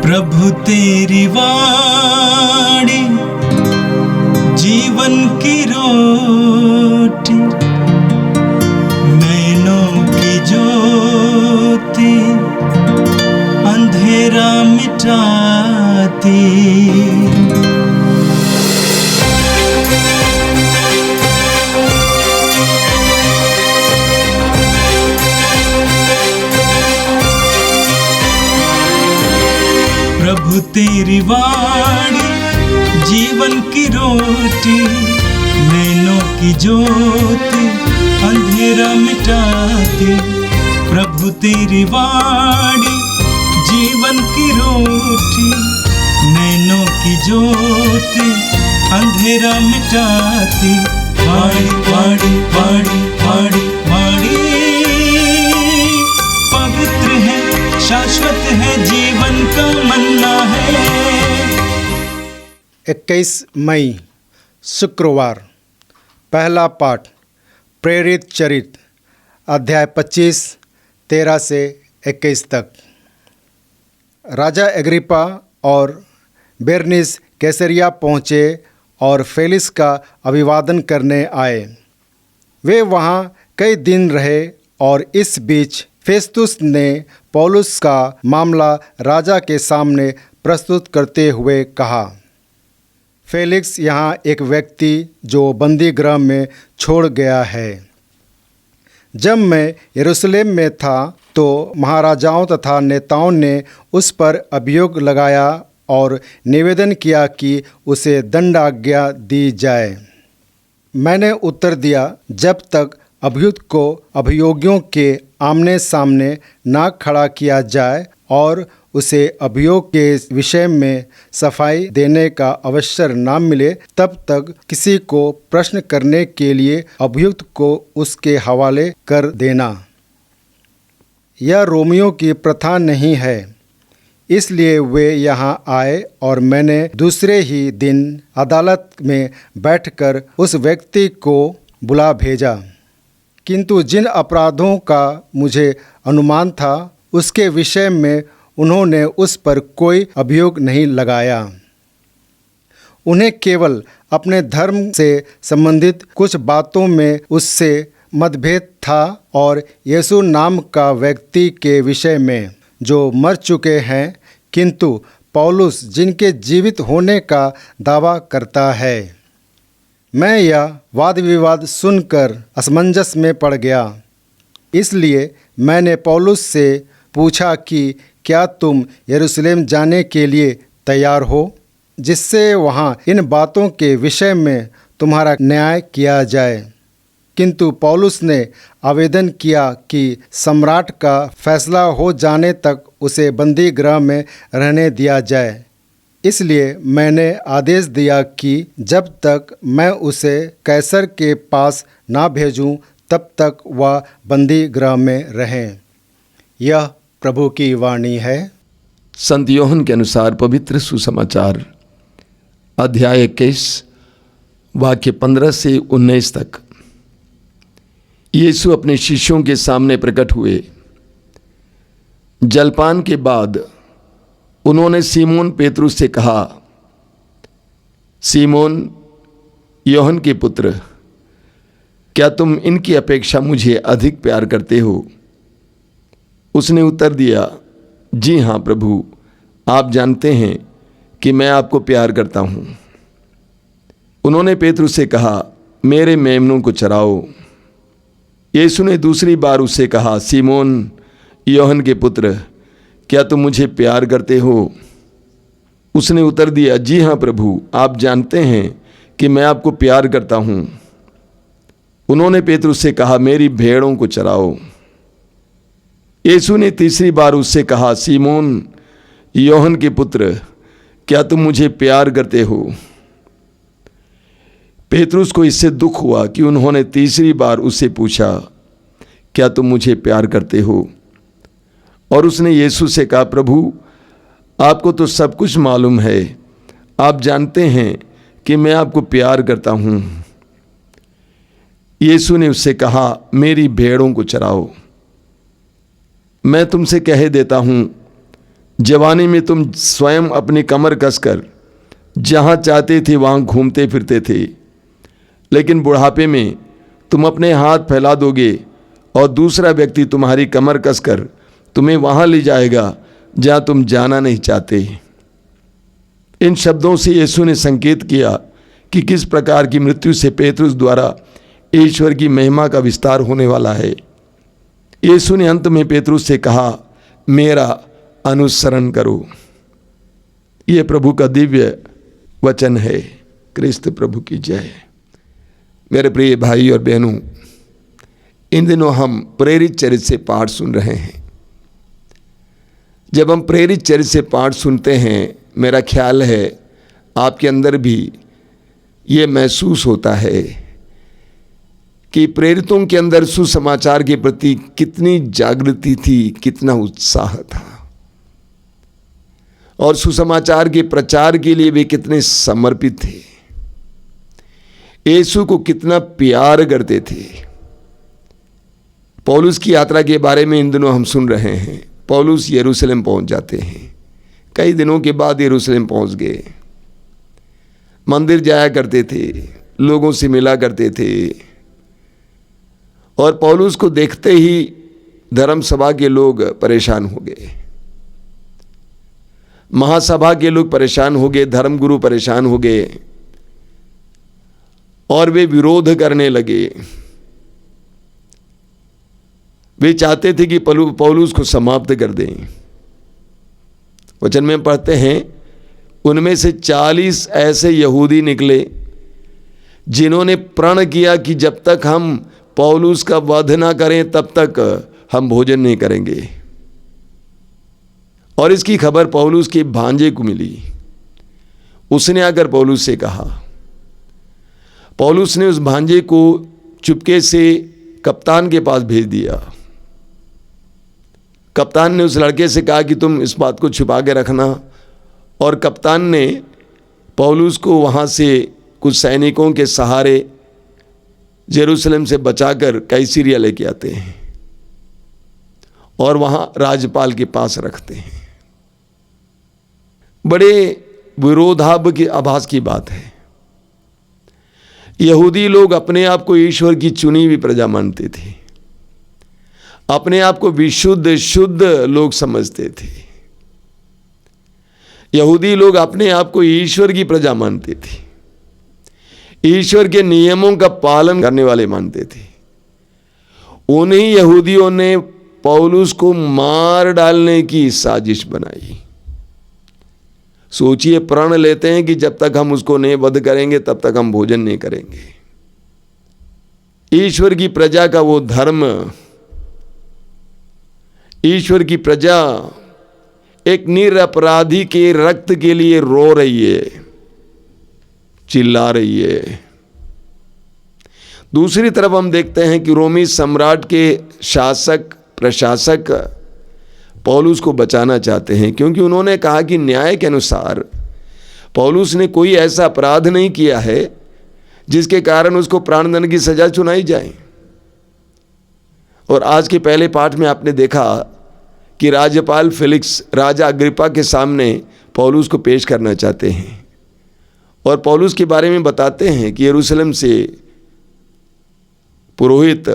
प्रभु तेरी वाणी जीवन की रोटी, नैनों की ज्योति अंधेरा मिटाती। प्रभु तेरी वाणी जीवन की रोटी, नैनों की ज्योति अंधेरा मिटाती। प्रभु तेरी वाणी जीवन की रोटी, नैनों की ज्योति अंधेरा मिटाती। वाणी वाणी वाणी वाणी वाणी पवित्र है, शाश्वत है, जीवन का मन्ना है। 21 मई शुक्रवार। पहला पाठ प्रेरित चरित्र अध्याय 25 13 से 21 तक। राजा अग्रिप्पा और बेरनीस कैसरिया पहुँचे और फेलिक्स का अभिवादन करने आए। वे वहाँ कई दिन रहे और इस बीच फेस्तुस ने पौलुस का मामला राजा के सामने प्रस्तुत करते हुए कहा, फेलिक्स यहाँ एक व्यक्ति जो बंदी गृह में छोड़ गया है। जब मैं यरूशलेम में था तो महाराजाओं तथा नेताओं ने उस पर अभियोग लगाया और निवेदन किया कि उसे दंडाज्ञा दी जाए। मैंने उत्तर दिया, जब तक अभियुक्त को अभियोगियों के आमने सामने ना खड़ा किया जाए और उसे अभियोग के विषय में सफाई देने का अवसर ना मिले, तब तक किसी को प्रश्न करने के लिए अभियुक्त को उसके हवाले कर देना। यह रोमियों की प्रथा नहीं है, इसलिए वे यहाँ आए और मैंने दूसरे ही दिन अदालत में बैठकर उस व्यक्ति को बुला भेजा। किंतु जिन अपराधों का मुझे अनुमान था उसके विषय में उन्होंने उस पर कोई अभियोग नहीं लगाया। उन्हें केवल अपने धर्म से संबंधित कुछ बातों में उससे मतभेद था और यीशु नाम का व्यक्ति के विषय में जो मर चुके हैं, किंतु पौलुस जिनके जीवित होने का दावा करता है। मैं यह वाद विवाद सुनकर असमंजस में पड़ गया। इसलिए मैंने पौलुस से पूछा कि क्या तुम यरूशलेम जाने के लिए तैयार हो, जिससे वहाँ इन बातों के विषय में तुम्हारा न्याय किया जाए। किंतु पौलुस ने आवेदन किया कि सम्राट का फैसला हो जाने तक उसे बंदी गृह में रहने दिया जाए। इसलिए मैंने आदेश दिया कि जब तक मैं उसे कैसर के पास ना भेजूं, तब तक वह बंदी गृह में रहें। यह प्रभु की वाणी है। संत यूहन्ना के अनुसार पवित्र सुसमाचार अध्याय 21 वाक्य 15 से 19 तक। यीशु अपने शिष्यों के सामने प्रकट हुए। जलपान के बाद उन्होंने सीमोन पेतरुस से कहा, सीमोन यूहन्ना के पुत्र, क्या तुम इनकी अपेक्षा मुझे अधिक प्यार करते हो? उसने उत्तर दिया, जी हाँ प्रभु, आप जानते हैं कि मैं आपको प्यार करता हूँ। उन्होंने पेतरुस से कहा, मेरे मेमनों को चराओ। यीशु ने दूसरी बार उससे कहा, सीमोन यूहन्ना के पुत्र, क्या तुम मुझे प्यार करते हो? उसने उत्तर दिया, जी हाँ प्रभु, आप जानते हैं कि मैं आपको प्यार करता हूँ। उन्होंने पेतरुस से कहा, मेरी भेड़ों को चराओ। यीशु ने तीसरी बार उससे कहा, सीमोन यूहन्ना के पुत्र, क्या तुम मुझे प्यार करते हो? पेतरुस को इससे दुख हुआ कि उन्होंने तीसरी बार उससे पूछा, क्या तुम मुझे प्यार करते हो? और उसने यीशु से कहा, प्रभु, आपको तो सब कुछ मालूम है, आप जानते हैं कि मैं आपको प्यार करता हूँ। यीशु ने उससे कहा, मेरी भेड़ों को चराओ। मैं तुमसे कह देता हूँ, जवानी में तुम स्वयं अपनी कमर कसकर जहाँ चाहते थे वहाँ घूमते फिरते थे, लेकिन बुढ़ापे में तुम अपने हाथ फैला दोगे और दूसरा व्यक्ति तुम्हारी कमर कसकर तुम्हें वहाँ ले जाएगा जहाँ तुम जाना नहीं चाहते। इन शब्दों से यीशु ने संकेत किया कि किस प्रकार की मृत्यु से पेतरुस द्वारा ईश्वर की महिमा का विस्तार होने वाला है। यीशु ने अंत में पेतरुस से कहा, मेरा अनुसरण करो। ये प्रभु का दिव्य वचन है। क्रिस्त प्रभु की जय। मेरे प्रिय भाई और बहनों, इन दिनों हम प्रेरित चरित्र से पाठ सुन रहे हैं। जब हम प्रेरित चरित्र से पाठ सुनते हैं, मेरा ख्याल है आपके अंदर भी ये महसूस होता है कि प्रेरितों के अंदर सुसमाचार के प्रति कितनी जागृति थी, कितना उत्साह था, और सुसमाचार के प्रचार के लिए वे कितने समर्पित थे, यीशु को कितना प्यार करते थे। पौलुस की यात्रा के बारे में इन दिनों हम सुन रहे हैं। पौलुस यरूशलेम पहुंच जाते हैं। कई दिनों के बाद यरूशलेम पहुंच गए। मंदिर जाया करते थे, लोगों से मिला करते थे, और पौलुस को देखते ही धर्म सभा के लोग परेशान हो गए, महासभा के लोग परेशान हो गए, धर्मगुरु परेशान हो गए, और वे विरोध करने लगे। वे चाहते थे कि पौलुस को समाप्त कर दें। वचन में पढ़ते हैं, उनमें से 40 ऐसे यहूदी निकले जिन्होंने प्रण किया कि जब तक हम पौलुस का वध ना करें तब तक हम भोजन नहीं करेंगे। और इसकी खबर पौलुस के भांजे को मिली। उसने आकर पौलुस से कहा। पौलुस ने उस भांजे को चुपके से कप्तान के पास भेज दिया। कप्तान ने उस लड़के से कहा कि तुम इस बात को छुपा के रखना, और कप्तान ने पौलुस को वहाँ से कुछ सैनिकों के सहारे जेरूशलेम से बचाकर कैसरिया लेके आते हैं और वहाँ राज्यपाल के पास रखते हैं। बड़े विरोधाभास की बात है। यहूदी लोग अपने आप को ईश्वर की चुनी हुई प्रजा मानते थे, अपने आप को विशुद्ध शुद्ध लोग समझते थे। यहूदी लोग अपने आप को ईश्वर की प्रजा मानते थे, ईश्वर के नियमों का पालन करने वाले मानते थे। उन्हीं यहूदियों ने पौलुस को मार डालने की साजिश बनाई। सोचिए, प्रण लेते हैं कि जब तक हम उसको नहीं वध करेंगे तब तक हम भोजन नहीं करेंगे। ईश्वर की प्रजा का वो धर्म, ईश्वर की प्रजा एक निरपराधी के रक्त के लिए रो रही है, चिल्ला रही है। दूसरी तरफ हम देखते हैं कि रोमी सम्राट के शासक प्रशासक पौलुस को बचाना चाहते हैं, क्योंकि उन्होंने कहा कि न्याय के अनुसार पौलुस ने कोई ऐसा अपराध नहीं किया है जिसके कारण उसको प्राणदंड की सजा सुनाई जाए। और आज के पहले पाठ में आपने देखा कि राज्यपाल फेलिक्स राजा अग्रिप्पा के सामने पौलुस को पेश करना चाहते हैं, और पौलुस के बारे में बताते हैं कि यरूशलेम से पुरोहित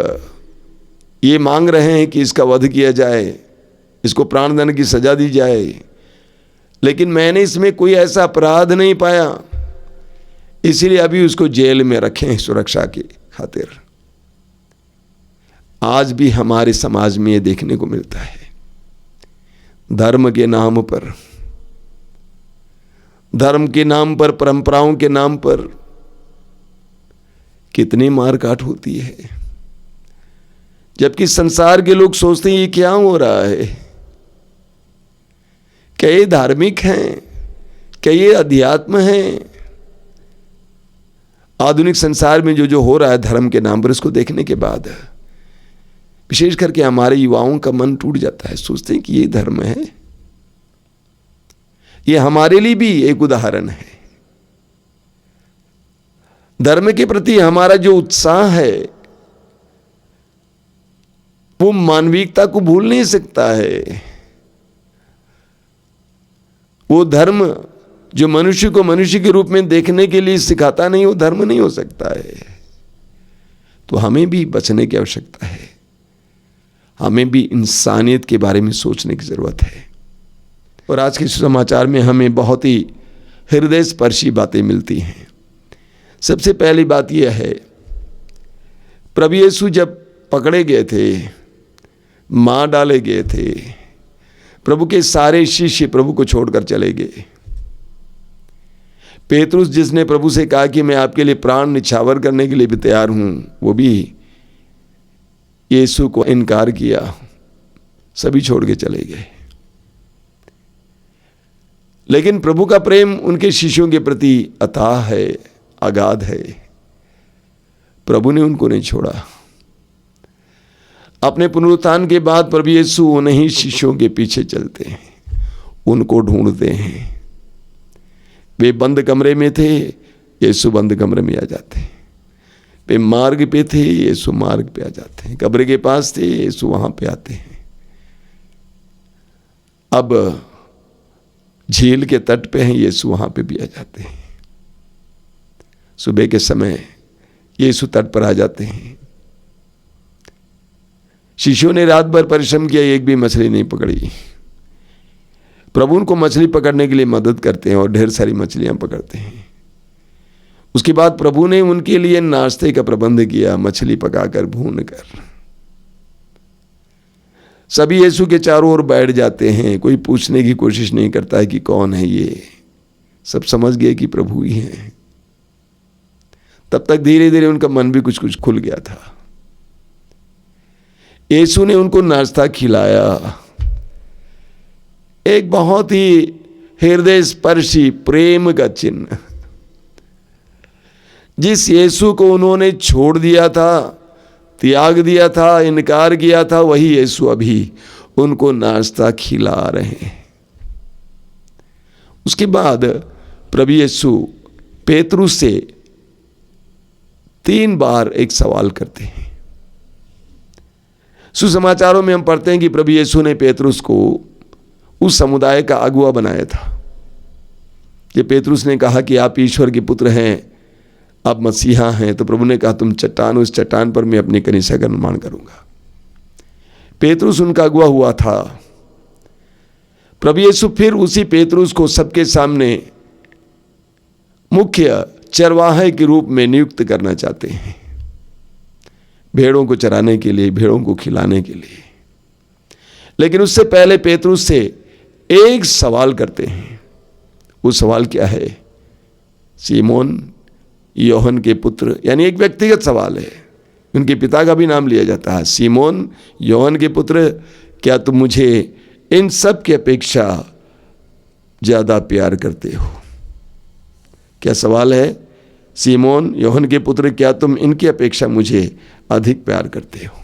ये मांग रहे हैं कि इसका वध किया जाए, इसको प्राणदंड की सजा दी जाए, लेकिन मैंने इसमें कोई ऐसा अपराध नहीं पाया, इसीलिए अभी उसको जेल में रखें सुरक्षा की खातिर। आज भी हमारे समाज में ये देखने को मिलता है। धर्म के नाम पर, धर्म के नाम पर, परंपराओं के नाम पर कितनी मारकाट होती है, जबकि संसार के लोग सोचते हैं ये क्या हो रहा है, क्या ये धार्मिक हैं, क्या ये अध्यात्म है। आधुनिक संसार में जो हो रहा है धर्म के नाम पर, इसको देखने के बाद विशेष करके हमारे युवाओं का मन टूट जाता है। सोचते हैं कि ये धर्म है। ये हमारे लिए भी एक उदाहरण है। धर्म के प्रति हमारा जो उत्साह है वो मानविकता को भूल नहीं सकता है। वो धर्म जो मनुष्य को मनुष्य के रूप में देखने के लिए सिखाता नहीं, वो धर्म नहीं हो सकता है। तो हमें भी बचने की आवश्यकता है, हमें भी इंसानियत के बारे में सोचने की जरूरत है। और आज के समाचार में हमें बहुत ही हृदय स्पर्शी बातें मिलती हैं। सबसे पहली बात यह है, प्रभु यीशु जब पकड़े गए थे, मार डाले गए थे, प्रभु के सारे शिष्य प्रभु को छोड़कर चले गए। पेतरुस जिसने प्रभु से कहा कि मैं आपके लिए प्राण निछावर करने के लिए भी तैयार हूं, वो भी यीशु को इनकार किया, सभी छोड़ के चले गए। लेकिन प्रभु का प्रेम उनके शिष्यों के प्रति अथाह है, अगाध है। प्रभु ने उनको नहीं छोड़ा। अपने पुनरुत्थान के बाद प्रभु यीशु उन्हीं शिष्यों के पीछे चलते हैं, उनको ढूंढते हैं। वे बंद कमरे में थे, यीशु बंद कमरे में आ जाते हैं। वे मार्ग पे थे, यीशु मार्ग पे आ जाते हैं। कब्र के पास थे, यीशु वहां पे आते हैं। अब झील के तट पे हैं, यीशु वहां पे भी आ जाते हैं। सुबह के समय यीशु तट पर आ जाते हैं। शिष्यों ने रात भर परिश्रम किया, एक भी मछली नहीं पकड़ी। प्रभु उनको मछली पकड़ने के लिए मदद करते हैं और ढेर सारी मछलियां पकड़ते हैं। उसके बाद प्रभु ने उनके लिए नाश्ते का प्रबंध किया, मछली पकाकर भून कर। सभी यीशु के चारों ओर बैठ जाते हैं, कोई पूछने की कोशिश नहीं करता है कि कौन है ये। सब समझ गए कि प्रभु ही हैं। तब तक धीरे धीरे उनका मन भी कुछ कुछ खुल गया था। यीशु ने उनको नाश्ता खिलाया, एक बहुत ही हृदय स्पर्शी प्रेम का चिन्ह। जिस यीशु को उन्होंने छोड़ दिया था, त्याग दिया था, इनकार किया था, वही यीशु अभी उनको नाश्ता खिला रहे हैं। उसके बाद प्रभु यीशु पेतरुस से 3 बार एक सवाल करते हैं। सुसमाचारों में हम पढ़ते हैं कि प्रभु यीशु ने पेतरुस को उस समुदाय का अगुवा बनाया था। कि पेतरुस ने कहा कि आप ईश्वर के पुत्र हैं, आप मसीहा हैं, तो प्रभु ने कहा तुम चट्टान, उस चट्टान पर मैं अपनी कलीसिया का निर्माण करूंगा। पेतरुस उनका अगुवा हुआ था। प्रभु यीशु फिर उसी पेतरुस को सबके सामने मुख्य चरवाहे के रूप में नियुक्त करना चाहते हैं, भेड़ों को चराने के लिए, भेड़ों को खिलाने के लिए। लेकिन उससे पहले पेतरुस से एक सवाल करते हैं। वो सवाल क्या है? सीमोन योहन के पुत्र, यानी एक व्यक्तिगत सवाल है। उनके पिता का भी नाम लिया जाता है, सीमोन योहन के पुत्र, क्या तुम मुझे इन सब की अपेक्षा ज्यादा प्यार करते हो? क्या सवाल है? सीमोन योहन के पुत्र, क्या तुम इनकी अपेक्षा मुझे अधिक प्यार करते हो?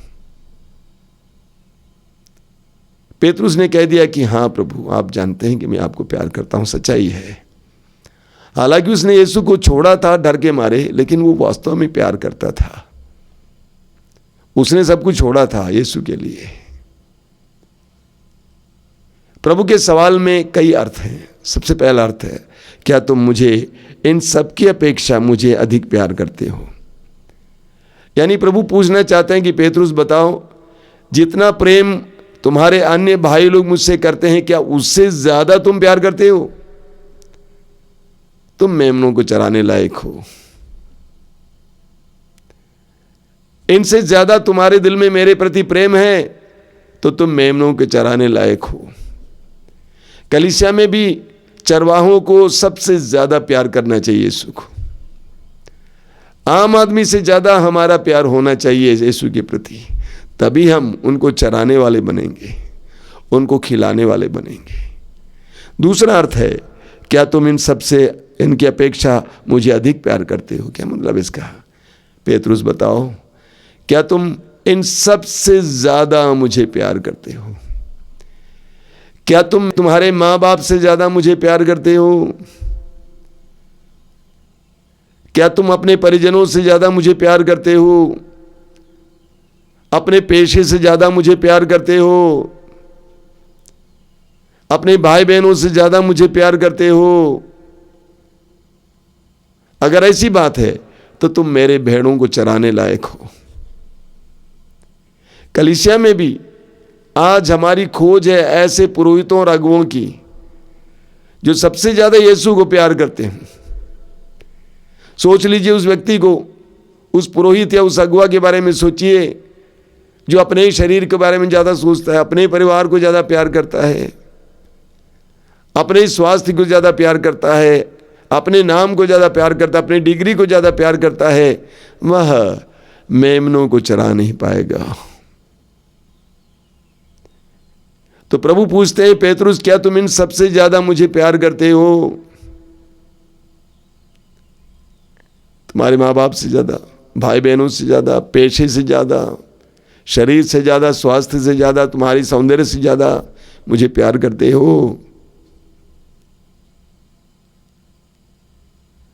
पेतरुस ने कह दिया कि हाँ प्रभु, आप जानते हैं कि मैं आपको प्यार करता हूं, सच्चाई है। हालांकि उसने यीशु को छोड़ा था डर के मारे, लेकिन वो वास्तव में प्यार करता था। उसने सब कुछ छोड़ा था यीशु के लिए। प्रभु के सवाल में कई अर्थ हैं। सबसे पहला अर्थ है, क्या तुम मुझे इन सब की अपेक्षा मुझे अधिक प्यार करते हो? यानी प्रभु पूछना चाहते हैं कि पेतरुस बताओ, जितना प्रेम तुम्हारे अन्य भाई लोग मुझसे करते हैं, क्या उससे ज्यादा तुम प्यार करते हो? तुम मेमनों को चराने लायक हो। इनसे ज्यादा तुम्हारे दिल में मेरे प्रति प्रेम है, तो तुम मेमनों के चराने लायक हो। कलीसिया में भी चरवाहों को सबसे ज्यादा प्यार करना चाहिए यीशु को। आम आदमी से ज्यादा हमारा प्यार होना चाहिए यीशु के प्रति, तभी हम उनको चराने वाले बनेंगे, उनको खिलाने वाले बनेंगे। दूसरा अर्थ है, क्या तुम इन सबसे, इनकी अपेक्षा मुझे अधिक प्यार करते हो? क्या मतलब इसका? पेतरुस बताओ, क्या तुम इन सबसे ज्यादा मुझे प्यार करते हो? क्या तुम तुम्हारे मां बाप से ज्यादा मुझे प्यार करते हो? क्या तुम अपने परिजनों से ज्यादा मुझे प्यार करते हो? अपने पेशे से ज्यादा मुझे प्यार करते हो? अपने भाई बहनों से ज्यादा मुझे प्यार करते हो? अगर ऐसी बात है तो तुम मेरे भेड़ों को चराने लायक हो। कलीसिया में भी आज हमारी खोज है ऐसे पुरोहितों और अगुओं की जो सबसे ज्यादा यीशु को प्यार करते हैं। सोच लीजिए उस व्यक्ति को, उस पुरोहित या उस अगुआ के बारे में सोचिए जो अपने ही शरीर के बारे में ज्यादा सोचता है, अपने परिवार को ज्यादा प्यार करता है, अपने ही स्वास्थ्य को ज्यादा प्यार करता है, अपने नाम को ज्यादा प्यार करता है, अपनी डिग्री को ज्यादा प्यार करता है, वह मेमनों को चरा नहीं पाएगा। तो प्रभु पूछते हैं, पेतरुस क्या तुम इन सबसे ज्यादा मुझे प्यार करते हो? तुम्हारे माँ बाप से ज्यादा, भाई बहनों से ज्यादा, पेशे से ज्यादा, शरीर से ज्यादा, स्वास्थ्य से ज्यादा, तुम्हारी सौंदर्य से ज्यादा मुझे प्यार करते हो?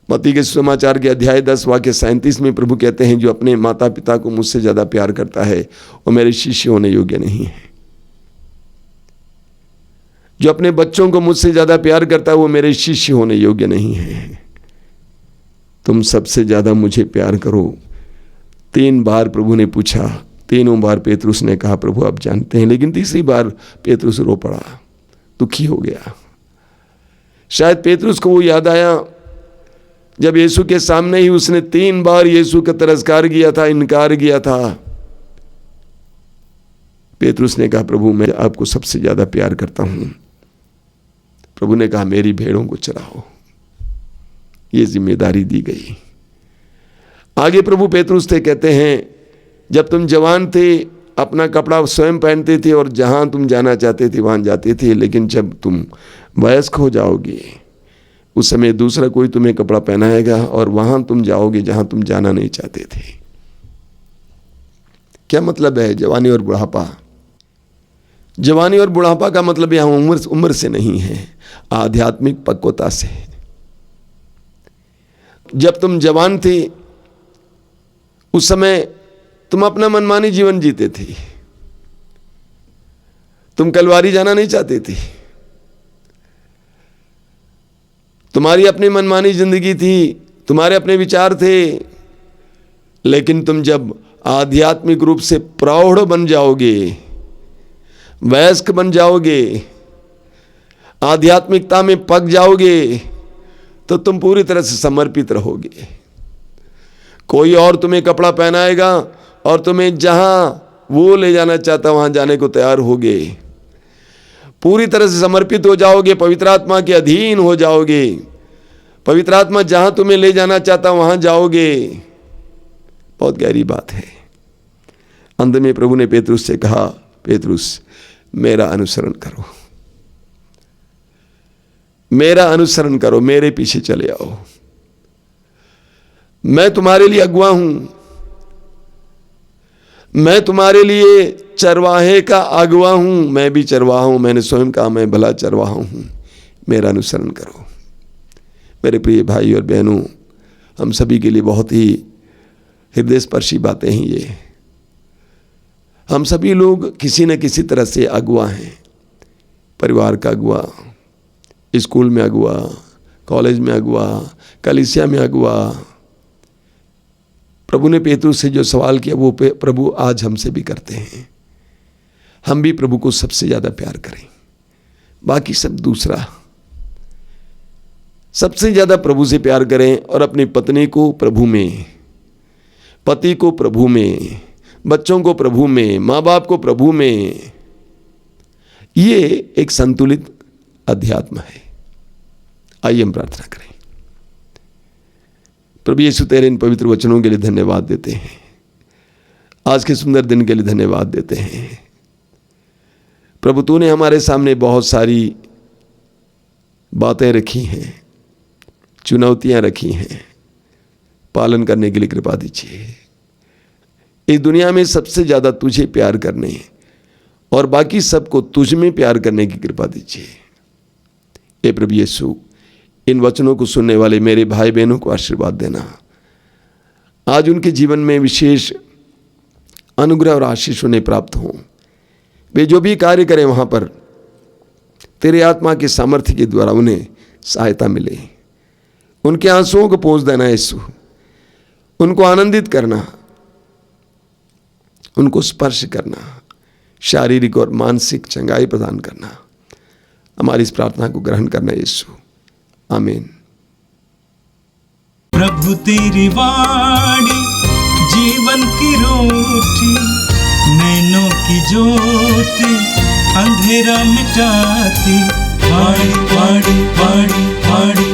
मत्ती के सुसमाचार के अध्याय 10 वाक्य 37 में प्रभु कहते हैं, जो अपने माता पिता को मुझसे ज्यादा प्यार करता है वो मेरे शिष्य होने योग्य नहीं है। जो अपने बच्चों को मुझसे ज्यादा प्यार करता है वो मेरे शिष्य होने योग्य नहीं है। तुम सबसे ज्यादा मुझे प्यार करो। 3 बार प्रभु ने पूछा, तीनों बार पेतरुस ने कहा प्रभु आप जानते हैं, लेकिन तीसरी बार पेतरुस रो पड़ा, दुखी हो गया। शायद पेतरुस को वो याद आया जब यीशु के सामने ही उसने 3 बार यीशु का तिरस्कार किया था, इनकार किया था। पेतरुस ने कहा प्रभु मैं आपको सबसे ज्यादा प्यार करता हूं। प्रभु ने कहा मेरी भेड़ों को चराओ। ये जिम्मेदारी दी गई। आगे प्रभु पेतरुस से कहते हैं, जब तुम जवान थे अपना कपड़ा स्वयं पहनते थे और जहां तुम जाना चाहते थे वहां जाते थे, लेकिन जब तुम वयस्क हो जाओगे उस समय दूसरा कोई तुम्हें कपड़ा पहनाएगा और वहां तुम जाओगे जहां तुम जाना नहीं चाहते थे। क्या मतलब है जवानी और बुढ़ापा? जवानी और बुढ़ापा का मतलब यहां उम्र से नहीं है, आध्यात्मिक पक्वता से। जब तुम जवान थे उस समय तुम अपना मनमानी जीवन जीते थे, तुम कलवारी जाना नहीं चाहते थे, तुम्हारी अपनी मनमानी जिंदगी थी, तुम्हारे अपने विचार थे। लेकिन तुम जब आध्यात्मिक रूप से प्रौढ़ बन जाओगे, वयस्क बन जाओगे, आध्यात्मिकता में पक जाओगे, तो तुम पूरी तरह से समर्पित रहोगे। कोई और तुम्हें कपड़ा पहनाएगा और तुम्हें जहां वो ले जाना चाहता वहां जाने को तैयार होगे। पूरी तरह से समर्पित हो जाओगे, पवित्र आत्मा के अधीन हो जाओगे। पवित्र आत्मा जहां तुम्हें ले जाना चाहता वहां जाओगे। बहुत गहरी बात है। अंत में प्रभु ने पेतरुस से कहा, पेतरुस मेरा अनुसरण करो, मेरा अनुसरण करो, मेरे पीछे चले आओ। मैं तुम्हारे लिए अगुआ हूं, मैं तुम्हारे लिए चरवाहे का अगुआ हूं। मैं भी चरवाहा हूं, मैंने स्वयं कहा मैं भला चरवाहा हूं। मेरा अनुसरण करो। मेरे प्रिय भाई और बहनों, हम सभी के लिए बहुत ही हृदय स्पर्शी बातें हैं ये। हम सभी लोग किसी न किसी तरह से अगुआ हैं। परिवार का अगुआ, स्कूल में अगुआ, कॉलेज में अगुआ, कलीसिया में अगुआ। प्रभु ने पेतरुस से जो सवाल किया वो प्रभु आज हमसे भी करते हैं। हम भी प्रभु को सबसे ज्यादा प्यार करें, बाकी सब दूसरा। सबसे ज्यादा प्रभु से प्यार करें और अपनी पत्नी को प्रभु में, पति को प्रभु में, बच्चों को प्रभु में, माँ बाप को प्रभु में। ये एक संतुलित अध्यात्म है। आइए हम प्रार्थना करें। प्रभु यीशु तेरे इन पवित्र वचनों के लिए धन्यवाद देते हैं। आज के सुंदर दिन के लिए धन्यवाद देते हैं। प्रभु तूने हमारे सामने बहुत सारी बातें रखी हैं, चुनौतियां रखी हैं, पालन करने के लिए कृपा दीजिए। इस दुनिया में सबसे ज़्यादा तुझे प्यार करने और बाकी सबको तुझ में प्यार करने की कृपा दीजिए। हे प्रभु यीशु, इन वचनों को सुनने वाले मेरे भाई बहनों को आशीर्वाद देना। आज उनके जीवन में विशेष अनुग्रह और आशीष उन्हें प्राप्त हों। वे जो भी कार्य करें वहाँ पर तेरे आत्मा के सामर्थ्य के द्वारा उन्हें सहायता मिले। उनके आंसुओं को पोंछ देना यीशु, उनको आनंदित करना, उनको स्पर्श करना, शारीरिक और मानसिक चंगाई प्रदान करना। हमारी इस प्रार्थना को ग्रहण करना यीशु, आमीन। प्रभु तेरी वाणी जीवन की रोटी, नैनों की ज्योति अंधेरा मिटाती। वाणी वाणी वाणी वाणी